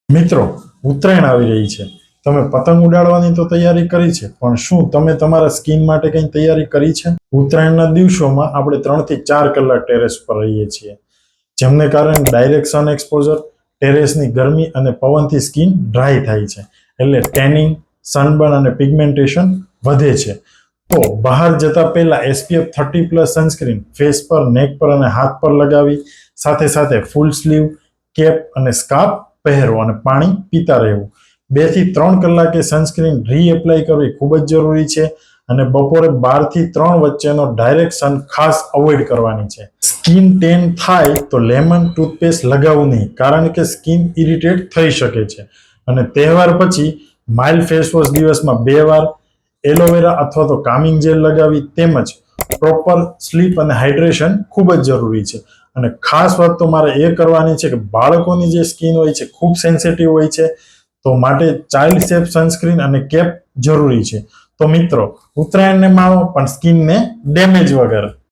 મિત્રો, ઉત્તરાયણ આવી રહી છે. તમે પતંગ ઉડાડવાની તો તૈયારી કરી છે, પણ શું તમે તમારા સ્કિન માટે કંઈ તૈયારી કરી છે? ઉત્તરાયણના દિવસોમાં આપણે 3 થી 4 કલાક ટેરેસ પર રહીએ છીએ, જેમને કારણે ડાયરેક્ટ સન એક્સપોઝર, ટેરેસની ગરમી અને પવનથી સ્કિન ડ્રાય થાય છે. એટલે ટેનિંગ, સનબર્ન અને પિગમેન્ટેશન વધે છે. તો બહાર જતા પહેલા SPF 30+ સનસ્ક્રીન ફેસ પર, નેક પર અને હાથ પર લગાવી, સાથે સાથે ફૂલ સ્લીવ, કેપ અને સ્કાર્ફ પહેરો અને પાણી પીતા રહેવું. 2 થી 3 કલાકે સનસ્ક્રીન રીએપ્લાય કરવી ખૂબ જ જરૂરી છે. અને બપોરે 12 થી 3 વચ્ચેનો ડાયરેક્ટ સન ખાસ અવોઇડ કરવાની છે. સ્કિન ટેન થાય તો લેમન ટૂથપેસ્ટ લગાવવું નહીં, કારણ કે સ્કિન ઇરિટેટ થઈ શકે છે. અને તહેવાર પછી માઇલ્ડ ફેસ વોશ દિવસમાં 2 વાર, એલોવેરા અથવા તો કામિંગ જેલ લગાવી, તેમજ પ્રોપર સ્લીપ અને હાઇડ્રેશન ખૂબ જ જરૂરી છે. અને ખાસ વાત તો મારે એ કરવાની છે કે બાળકોની જે સ્કિન હોય છે ખૂબ સેન્સિટિવ હોય છે, તો માટે ચાઇલ્ડ સેફ સનસ્ક્રીન અને કેપ જરૂરી છે. તો મિત્રો, ઉત્તરાયણને માણો પણ સ્કિનને ડેમેજ વગર.